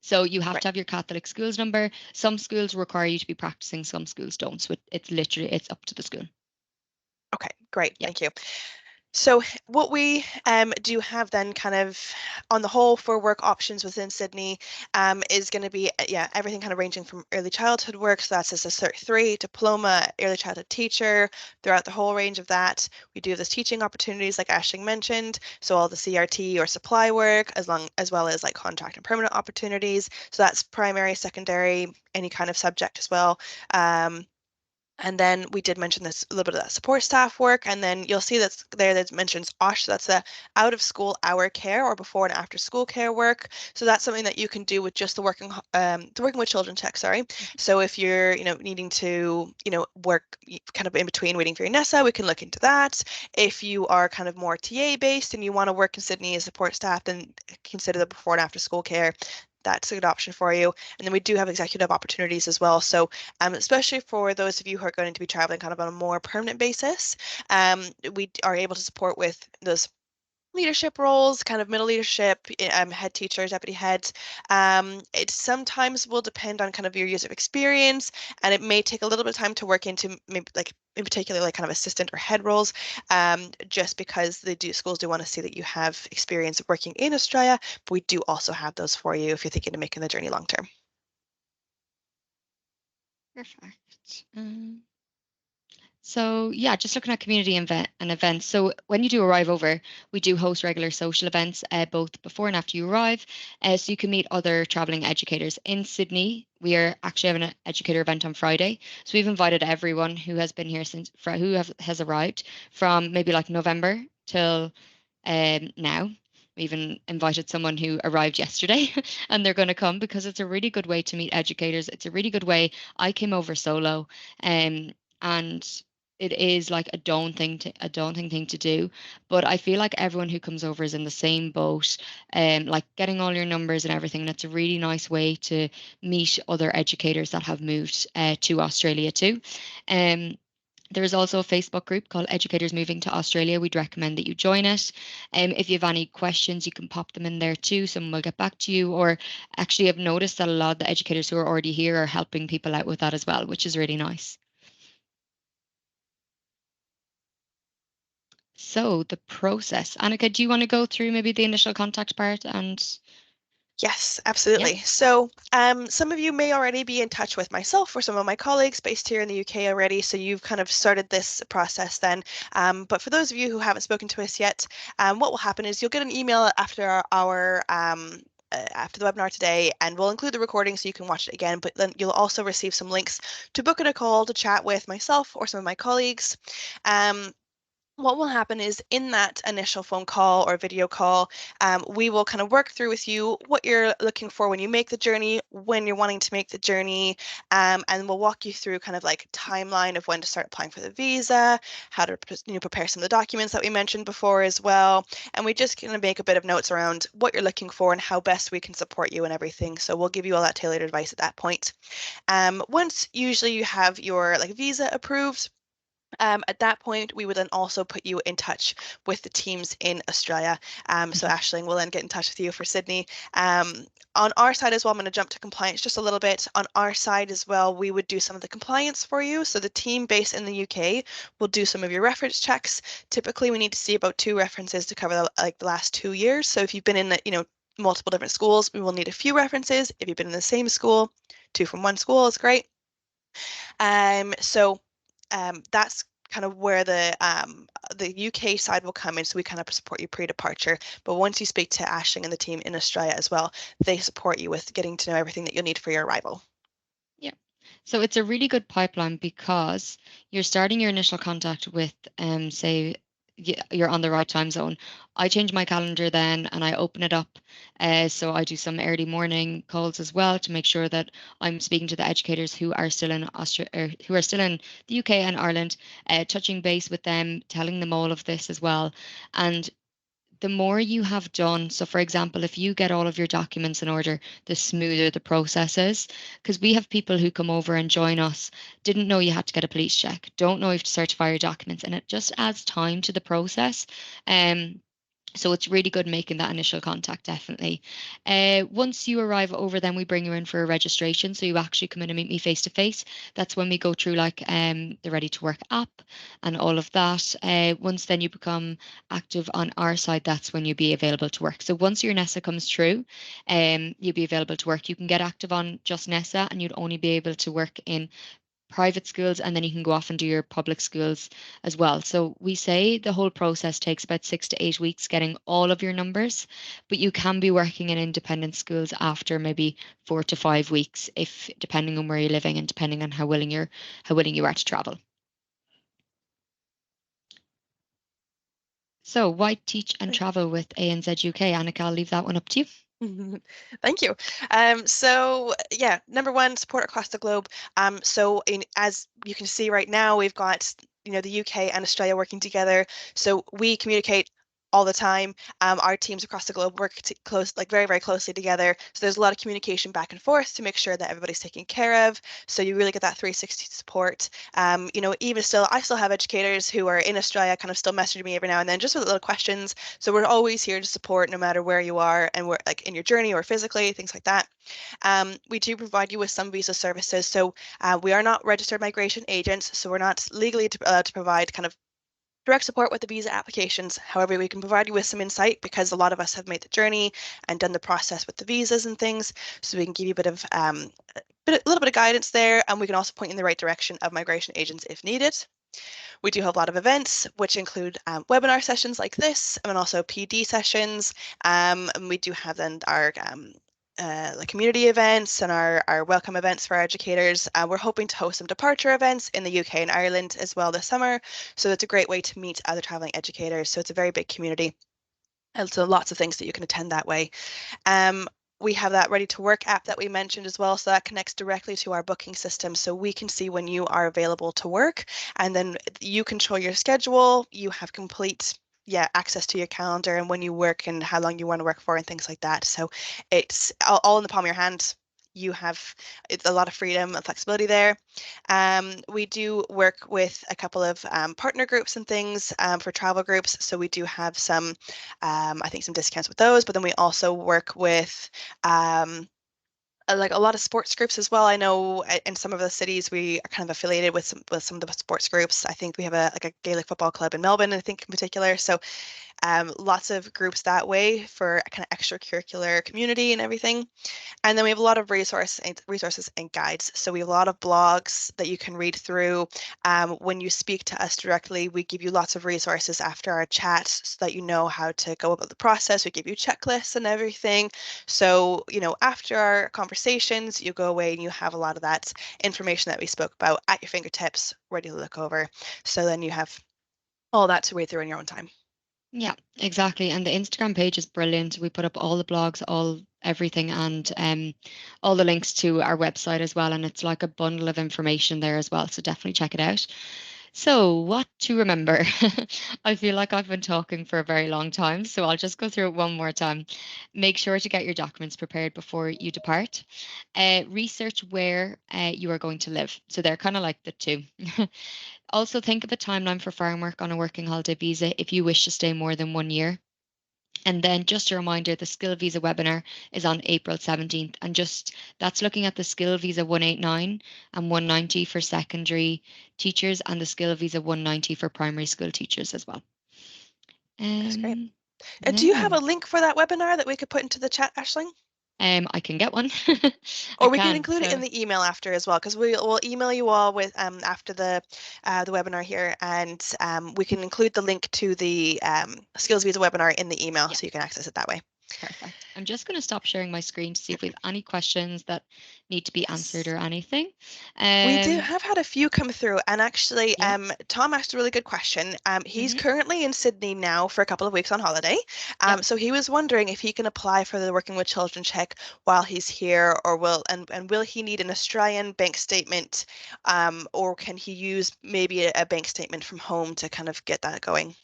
So you have Right. to have your Catholic schools number. Some schools require you to be practicing, some schools don't. So it's literally it's up to the school. Okay, great. Yeah. Thank you. So what we do have then kind of on the whole for work options within Sydney is going to be, yeah, everything kind of ranging from early childhood work. So that's just a Cert 3 diploma, early childhood teacher, throughout the whole range of that. We do have this teaching opportunities like Ashling mentioned. So all the CRT or supply work as well as like contract and permanent opportunities. So that's primary, secondary, any kind of subject as well. And then we did mention this a little bit of that support staff work, and then you'll see that's there that mentions OSH, so that's the out of school hour care or before and after school care work. So that's something that you can do with just the working with children check, sorry. So if you're, needing to, work kind of in between waiting for your NESA, we can look into that. If you are kind of more TA based and you want to work in Sydney as support staff, then consider the before and after school care. That's a good option for you. And then we do have executive opportunities as well. So especially for those of you who are going to be traveling kind of on a more permanent basis. We are able to support with those leadership roles, kind of middle leadership, head teachers, deputy heads. It sometimes will depend on kind of your years of experience, and it may take a little bit of time to work into maybe like in particular like kind of assistant or head roles, just because schools do want to see that you have experience working in Australia, but we do also have those for you if you're thinking of making the journey long term. Perfect. So yeah, just looking at community and events. So when you do arrive over, we do host regular social events, both before and after you arrive, so you can meet other traveling educators in Sydney. We are actually having an educator event on Friday, so we've invited everyone who has been here since has arrived from maybe like November till now. We even invited someone who arrived yesterday and they're going to come because it's a really good way to meet educators. It's a really good way. I came over solo, and it is like a daunting thing to do, but I feel like everyone who comes over is in the same boat, like getting all your numbers and everything. And it's a really nice way to meet other educators that have moved to Australia too. Um, there's also a Facebook group called Educators Moving to Australia. We'd recommend that you join it. If you have any questions, you can pop them in there too. Someone will get back to you. Or actually, I've noticed that a lot of the educators who are already here are helping people out with that as well, which is really nice. So the process, Annika, do you want to go through maybe the initial contact part and Yes, yeah? absolutely. So, some of you may already be in touch with myself or some of my colleagues based here in the UK already, so you've kind of started this process then. But for those of you who haven't spoken to us yet, what will happen is you'll get an email after after the webinar today, and we'll include the recording so you can watch it again, but then you'll also receive some links to book in a call to chat with myself or some of my colleagues. Um, what will happen is in that initial phone call or video call, we will kind of work through with you what you're looking for when you make the journey, when you're wanting to make the journey, and we'll walk you through kind of like timeline of when to start applying for the visa, how to prepare some of the documents that we mentioned before as well, and we just kind of make a bit of notes around what you're looking for and how best we can support you and everything. So we'll give you all that tailored advice at that point. Once usually you have your like visa approved, at that point, we would then also put you in touch with the teams in Australia. So Mhm. Aisling will then get in touch with you for Sydney. On our side as well, I'm going to jump to compliance just a little bit. On our side as well, we would do some of the compliance for you. So the team based in the UK will do some of your reference checks. Typically, we need to see about 2 references to cover the last 2 years. So if you've been in multiple different schools, we will need a few references. If you've been in the same school, 2 from 1 school is great. That's kind of where the UK side will come in. So we kind of support you pre-departure. But once you speak to Ashling and the team in Australia as well, they support you with getting to know everything that you'll need for your arrival. Yeah. So it's a really good pipeline because you're starting your initial contact with, say, you're on the right time zone. I change my calendar then and I open it up. So I do some early morning calls as well to make sure that I'm speaking to the educators who are still in Australia, who are still in the UK and Ireland, touching base with them, telling them all of this as well. And the more you have done, so for example, if you get all of your documents in order, the smoother the process is. Because we have people who come over and join us, didn't know you had to get a police check, don't know you have to certify your documents, and it just adds time to the process. Um, So it's really good making that initial contact, definitely. Once you arrive over, then we bring you in for a registration. So you actually come in and meet me face to face. That's when we go through like the Ready to Work app and all of that. Once then you become active on our side, that's when you'll be available to work. So once your NESA comes through, you'll be available to work. You can get active on just NESA and you'd only be able to work in private schools, and then you can go off and do your public schools as well. So we say the whole process takes about 6 to 8 weeks getting all of your numbers, but you can be working in independent schools after maybe 4 to 5 weeks, if depending on where you're living and depending on how willing you are to travel. So why teach and travel with ANZ UK? Annika, I'll leave that one up to you. Thank you. So yeah, number one, support across the globe. As you can see right now, we've got the UK and Australia working together. So we communicate all the time. Our teams across the globe work very, very closely together. So there's a lot of communication back and forth to make sure that everybody's taken care of. So you really get that 360 support. Even still, I still have educators who are in Australia kind of still messaging me every now and then just with little questions. So we're always here to support no matter where you are and we're like in your journey or physically, things like that. We do provide you with some visa services. So we are not registered migration agents, so we're not legally to provide kind of direct support with the visa applications. However, we can provide you with some insight because a lot of us have made the journey and done the process with the visas and things. So we can give you a bit of a little bit of guidance there, and we can also point you in the right direction of migration agents if needed. We do have a lot of events, which include webinar sessions like this, and also PD sessions. And we do have then our like community events and our welcome events for our educators. We're hoping to host some departure events in the UK and Ireland as well this summer. So it's a great way to meet other traveling educators. So it's a very big community. And so lots of things that you can attend that way. Um, we have that Ready to Work app that we mentioned as well. So that connects directly to our booking system. So we can see when you are available to work, and then you control your schedule. You have complete access to your calendar and when you work and how long you want to work for and things like that. So it's all in the palm of your hand. You have a lot of freedom and flexibility there. We do work with a couple of partner groups and things for travel groups. So we do have some, I think some discounts with those, but then we also work with like a lot of sports groups as well. I know in some of the cities we are kind of affiliated with some of the sports groups. I think we have a Gaelic football club in Melbourne, I think in particular. So lots of groups that way for a kind of extracurricular community and everything. And then we have a lot of resources and guides. So we have a lot of blogs that you can read through. When you speak to us directly, we give you lots of resources after our chat so that you know how to go about the process. We give you checklists and everything. So, after our conversations, you go away and you have a lot of that information that we spoke about at your fingertips, ready to look over. So then you have all that to read through in your own time. Yeah, exactly. And the Instagram page is brilliant. We put up all the blogs, all everything, and all the links to our website as well. And it's like a bundle of information there as well. So definitely check it out. So, what to remember? I feel like I've been talking for a very long time, so I'll just go through it one more time. Make sure to get your documents prepared before you depart. Research where you are going to live. So they're kind of like the two. Also, think of a timeline for farm work on a working holiday visa if you wish to stay more than 1 year. And then just a reminder, the Skill Visa webinar is on April 17th. And just that's looking at the Skill Visa 189 and 190 for secondary teachers and the Skill Visa 190 for primary school teachers as well. That's great. Do you have Yeah. a link for that webinar that we could put into the chat, Aisling? I can get one. I Or we can can. include it in So the email after as well, because we'll email you all with after the webinar here, and we can include the link to the Skills Visa webinar in the email, yeah. so you can access it that way. Perfect. I'm just going to stop sharing my screen to see if we have any questions that need to be answered Yes. or anything. We do have had a few come through, and actually, Yeah. Tom asked a really good question. He's Hmm. currently in Sydney now for a couple of weeks on holiday. Yep. So he was wondering if he can apply for the Working with Children check while he's here, or will he need an Australian bank statement, or can he use maybe a bank statement from home to kind of get that going?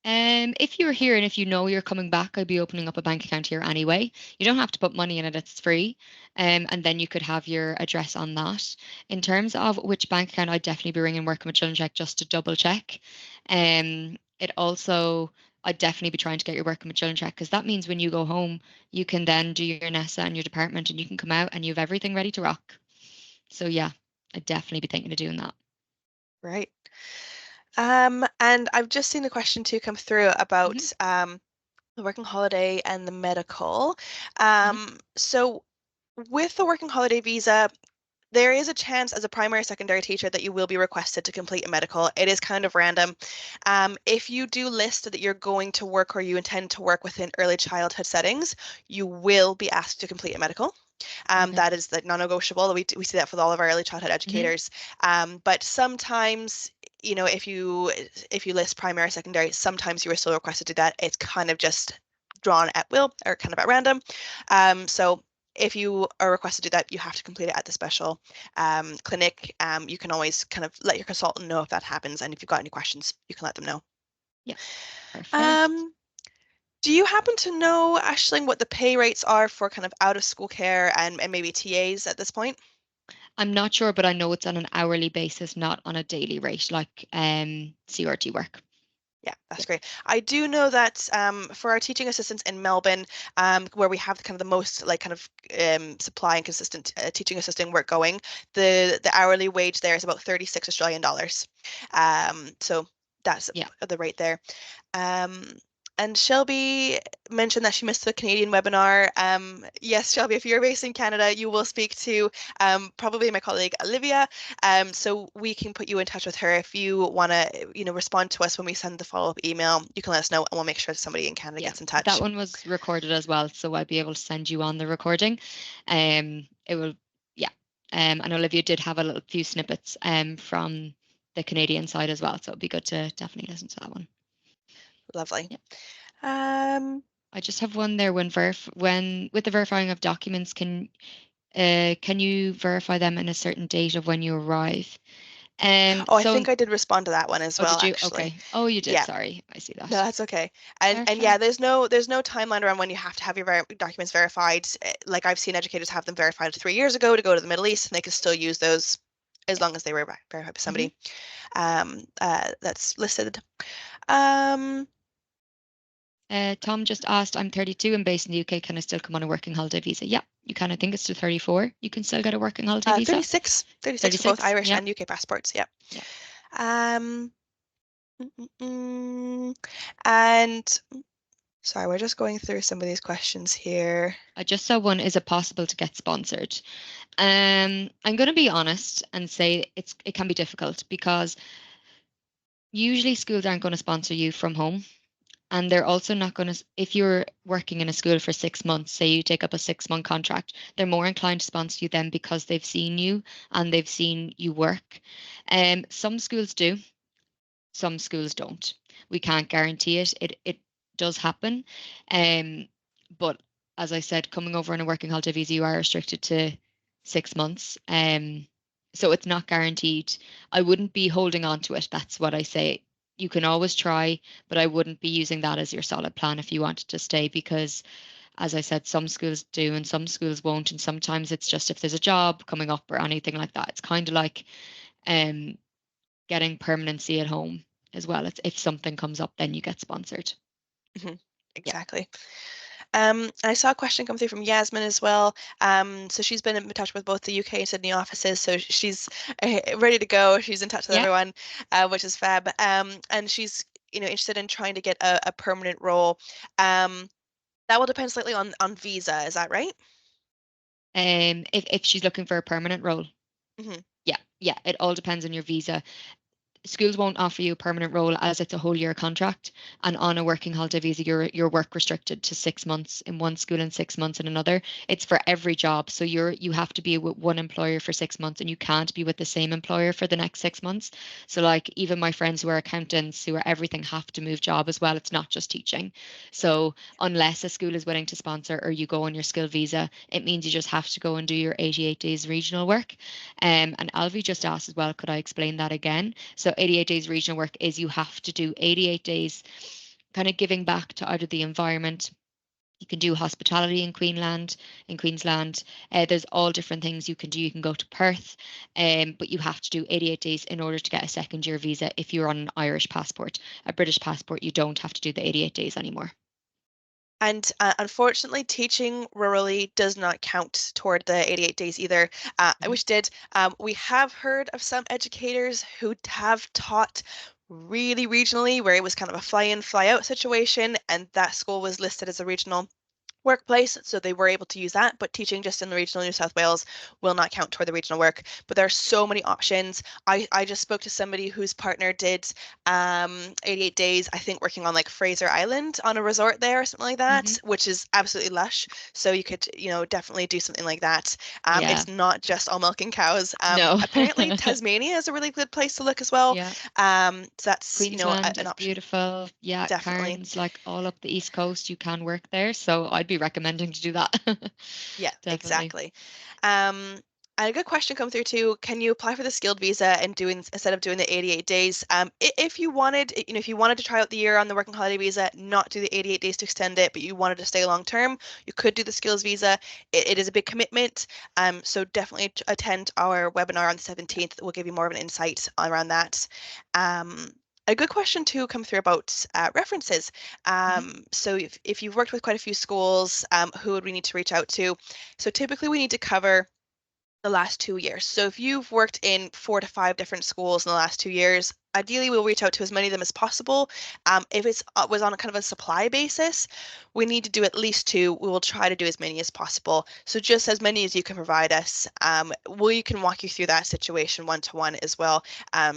If you're here and if you know you're coming back, I'd be opening up a bank account here anyway. You don't have to put money in it, it's free. And then you could have your address on that. In terms of which bank account, I'd definitely be ringing Working with Children Check just to double check. It also I'd definitely be trying to get your working with children check because that means when you go home, you can then do your NESA and your department and you can come out and you have everything ready to rock. So yeah, I'd definitely be thinking of doing that. Right. And I've just seen a question too come through about the working holiday and the medical. Hmm. So with the working holiday visa, there is a chance as a primary secondary teacher that you will be requested to complete a medical. It is kind of random. If you do list that you're going to work or you intend to work within early childhood settings, you will be asked to complete a medical. Okay. That is like non-negotiable. We see that for all of our early childhood Hmm. educators. But sometimes, if you list primary, secondary, sometimes you are still requested to do that. It's kind of just drawn at will or kind of at random. So if you are requested to do that, you have to complete it at the special clinic. You can always kind of let your consultant know if that happens, and if you've got any questions, you can let them know. Yeah. Perfect. Um, do you happen to know, Aisling, what the pay rates are for kind of out of school care and maybe TAs at this point? I'm not sure, but I know it's on an hourly basis, not on a daily rate like CRT work. Yeah, that's Yeah. great. I do know that for our teaching assistants in Melbourne, where we have kind of the most like kind of supply and consistent teaching assistant work going, the hourly wage there is about 36 Australian dollars. So that's Yeah. the rate there. Um, and Shelby mentioned that she missed the Canadian webinar. Yes, Shelby, if you're based in Canada, you will speak to probably my colleague Olivia. So we can put you in touch with her if you want to, respond to us when we send the follow-up email. You can let us know, and we'll make sure that somebody in Canada Yeah. gets in That touch. one was recorded as well, so I'd be able to send you on the recording. It will, yeah. And Olivia did have a little few snippets from the Canadian side as well, so it'd be good to definitely listen to that one. Lovely. Yeah. Um, I just have one there when with the verifying of documents, can you verify them in a certain date of when you arrive? oh, I So think I did respond to that one as oh, well, did you? actually. Okay. Oh, you did. Yeah. Sorry, I see No, that. that's okay. And yeah, Perfect. there's no timeline around when you have to have your documents verified. Like I've seen educators have them verified 3 years ago to go to the Middle East, and they can still use those as long as they were verified by Hmm. somebody that's listed. Um, Tom just asked, I'm 32 and based in the UK. Can I still come on a working holiday visa? Yeah, you can. I think it's to 34. You can still get a working holiday visa. 36 for both 36. Irish Yeah. and UK passports. Yeah. Yeah. Um, mm, mm, mm. And sorry, we're just going through some of these questions here. I just saw one. Is it possible to get sponsored? I'm going to be honest and say it can be difficult because usually schools aren't going to sponsor you from home. And they're also not going to, if you're working in a school for 6 months, say you take up a 6-month contract, they're more inclined to sponsor you then because they've seen you and they've seen you work. Some schools do, some schools don't. We can't guarantee it. It does happen. Um, but as I said, coming over on a working holiday visa, you are restricted to 6 months. So it's not guaranteed. I wouldn't be holding on to it. That's what I say. You can always try, but I wouldn't be using that as your solid plan if you wanted to stay because, as I said, some schools do and some schools won't. And sometimes it's just if there's a job coming up or anything like that. It's kind of like um getting permanency at home as well. It's if something comes up, then you get sponsored. Mhm, Yeah. exactly. And I saw a question come through from Yasmin as well. So she's been in touch with both the UK and Sydney offices, so she's ready to go. She's in touch with Yeah. everyone, which is fab. And she's interested in trying to get a permanent role. That will depend slightly on visa. Is that right? If she's looking for a permanent role. Hmm. Yeah, yeah. It all depends on your visa. Schools won't offer you a permanent role as it's a whole year contract. And on a working holiday visa, you're work restricted to 6 months in one school and 6 months in another. It's for every job. So you have to be with one employer for 6 months and you can't be with the same employer for the next 6 months. So like even my friends who are accountants who are everything have to move job as well. It's not just teaching. So unless a school is willing to sponsor or you go on your skill visa, it means you just have to go and do your 88 days regional work. And Alvi just asked as well, could I explain that again? So 88 days regional work is you have to do 88 days kind of giving back to either the environment You can do hospitality in Queensland. There's all different things you can do. You can go to Perth, but you have to do 88 days in order to get a second year visa if you're on an Irish passport. A British passport, you don't have to do the 88 days anymore. And unfortunately, teaching rurally does not count toward the 88 days either. I wish it did. We have heard of some educators who have taught really regionally, where it was kind of a fly in, fly out situation, and that school was listed as a regional workplace, so they were able to use that, but teaching just in the regional New South Wales will not count toward the regional work. But there are so many options. I just spoke to somebody whose partner did 88 days, I think, working on like Fraser Island on a resort there or something like that, Hmm. which is absolutely lush. So you could, definitely do something like that. Yeah. It's not just all milking cows. No. Apparently Tasmania is a really good place to look as well. Yeah. So that's, Queensland an is option. beautiful. Yeah, Definitely. Cairns, like all up the East Coast, you can work there. So I'd be recommending to do that. Yeah, Definitely. exactly. Um, and a good question come through too. Can you apply for the skilled visa and instead of doing the 88 days? If you wanted, if you wanted to try out the year on the working holiday visa, not do the 88 days to extend it, but you wanted to stay long term, you could do the skills visa. It is a big commitment. So definitely attend our webinar on the 17th. We'll give you more of an insight around that. Um, a good question too come through about references. Mhm. So if you've worked with quite a few schools, who would we need to reach out to? So typically we need to cover the last 2 years. So if you've worked in 4 to 5 different schools in the last 2 years, ideally we'll reach out to as many of them as possible. If it's was on a kind of a supply basis, we need to do at least two. We will try to do as many as possible. So just as many as you can provide us. We can walk you through that situation one to one as well.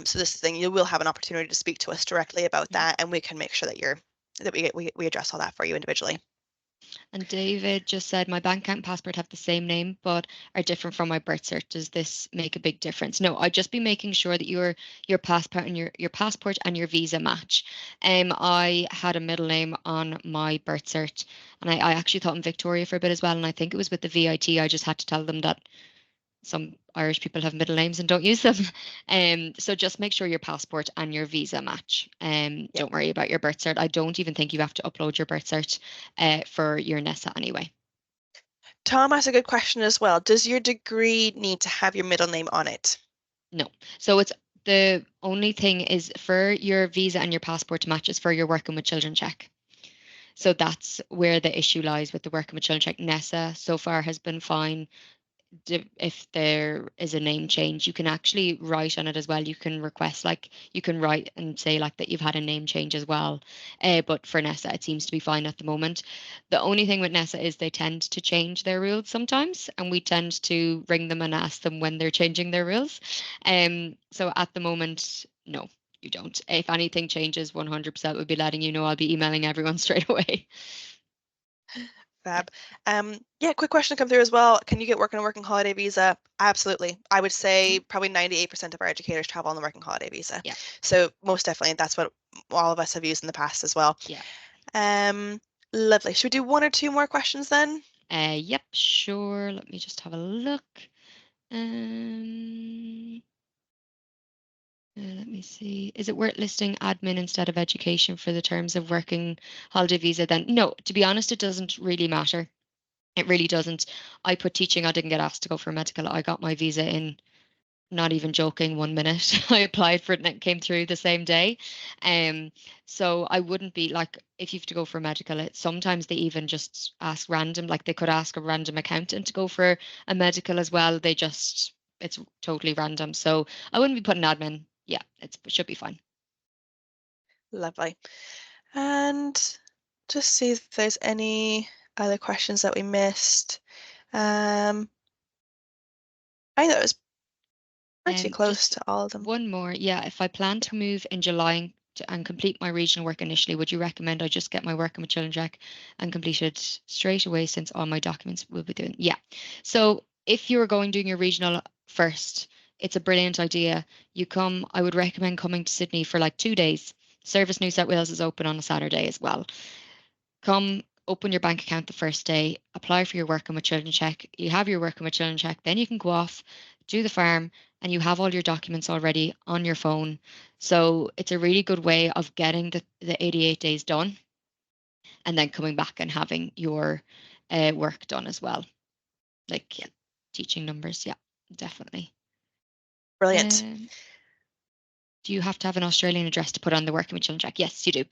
So this thing, you will have an opportunity to speak to us directly about Mhm. that, and we can make sure that we address all that for you Yeah. individually. And David just said my bank account and passport have the same name but are different from my birth cert. Does this make a big difference? No, I'd just be making sure that your passport and your passport and your visa match. I had a middle name on my birth cert, and I actually thought in Victoria for a bit as well. And I think it was with the VIT. I just had to tell them that some Irish people have middle names and don't use them. So just make sure your passport and your visa match. Yeah. Don't worry about your birth cert. I don't even think you have to upload your birth cert for your NESA anyway. Tom has a good question as well. Does your degree need to have your middle name on it? No. So it's the only thing is for your visa and your passport to match is for your working with children check. So that's where the issue lies with the working with children check. NESA so far has been fine. If there is a name change, you can actually write on it as well. You can request, like, you can write and say, like, that you've had a name change as well. But for NESA, it seems to be fine at the moment. The only thing with NESA is they tend to change their rules sometimes, and we tend to ring them and ask them when they're changing their rules. So at the moment, no. You don't. If anything changes, 100% we'll be letting you know. I'll be emailing everyone straight away. Yeah. Fab. Yeah, quick question to come through as well. Can you get work on a working holiday visa? Absolutely. I would say Mhm. probably 98% of our educators travel on the working holiday visa. Yeah. So most definitely that's what all of us have used in the past as well. Yeah. Um, Lovely. Should we do one or two more questions then? Yep, sure. Let me just have a look. Um, let me see. Is it worth listing admin instead of education for the terms of working holiday visa then? No, to be honest, it doesn't really matter. It really doesn't. I put teaching, I didn't get asked to go for medical. I got my visa in, not even joking, 1 minute. I applied for it and it came through the same day. Um, so I wouldn't be like, if you have to go for medical, sometimes they even just ask random, like they could ask a random accountant to go for a medical as well. It's totally random. So I wouldn't be putting admin. Yeah, it should be fine. Lovely. And just see if there's any other questions that we missed. Um, I think that was pretty close Just to all of them. one more. Yeah, if I plan Yeah. to move in July and complete my regional work initially, would you recommend I just get my working with children check and complete it straight away since all my documents will be doing? Yeah. So if you're going doing your regional first, it's a brilliant idea. I would recommend coming to Sydney for like 2 days. Service New South Wales is open on a Saturday as well. Come, open your bank account the first day, apply for your working with children check. You have your working with children check, then you can go off, do the farm, and you have all your documents already on your phone. So it's a really good way of getting the 88 days done. and then coming back and having your work done as well, like Yeah, teaching numbers. Yeah, definitely. brilliant. Um, do you have to have an Australian address to put on the working with children check? Yes, you do.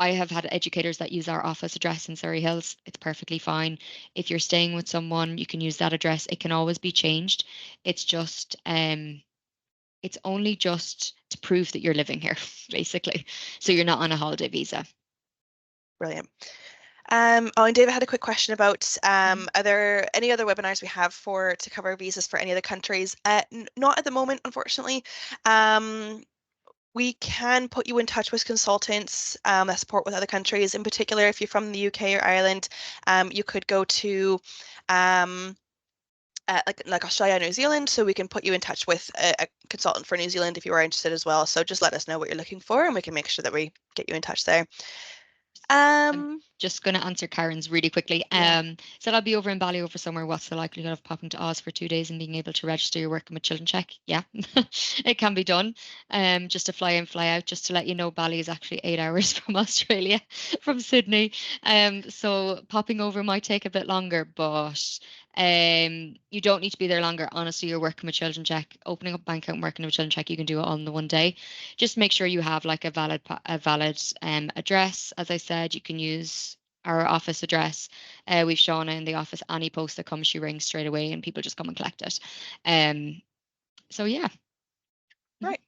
I have had educators that use our office address in Surrey Hills. It's perfectly fine. If you're staying with someone, you can use that address. It can always be changed. It's just it's only just to prove that you're living here, basically. So you're not on a holiday visa. Brilliant. Oh, and David had a quick question about Mhm. are there any other webinars we have to cover visas for any other countries? Not at the moment, unfortunately. We can put you in touch with consultants that support with other countries. In particular, if you're from the UK or Ireland, you could go to like Australia, New Zealand, so we can put you in touch with a consultant for New Zealand if you are interested as well. So just let us know what you're looking for, and we can make sure that we get you in touch there. I'm Um, just going to answer Karen's really quickly. yeah. Said I'll be over in Bali over summer. What's the likelihood of popping to Oz for 2 days and being able to register your working with children check? Yeah, it can be done. Just to fly in, fly out. Just to let you know, Bali is actually 8 hours from Australia, from Sydney. So popping over might take a bit longer, but you don't need to be there longer. Honestly, you're working with children check, opening up a bank account, and working with children check. You can do it all in the one day. Just make sure you have like a valid address. As I said, you can use our office address. We've Shauna in the office. Any post that comes, she rings straight away, and people just come and collect it. So yeah. Mhm. Right.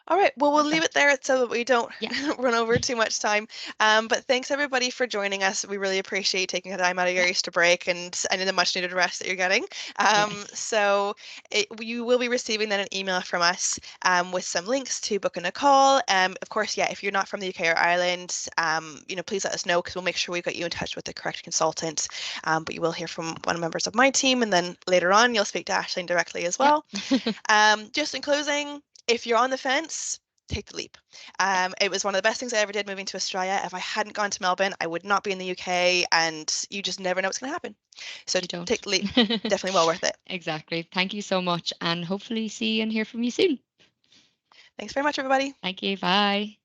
All right, well, we'll leave it Perfect. there so that we don't Yeah. run over too much time. But thanks everybody for joining us. We really appreciate taking the time out of your Yeah. Easter break and the much needed rest that you're getting. Yes. So you will be receiving then an email from us with some links to book in a call. Of course, yeah, if you're not from the UK or Ireland, please let us know because we'll make sure we got you in touch with the correct consultant. But you will hear from one of the members of my team, and then later on you'll speak to Aisling directly as Yeah. well. Just in closing, if you're on the fence, take the leap. It was one of the best things I ever did moving to Australia. If I hadn't gone to Melbourne, I would not be in the UK, and you just never know what's going to happen. So You take don't. the leap. Definitely well worth it. Exactly. Thank you so much, and hopefully see and hear from you soon. Thanks very much, everybody. Thank you. Bye.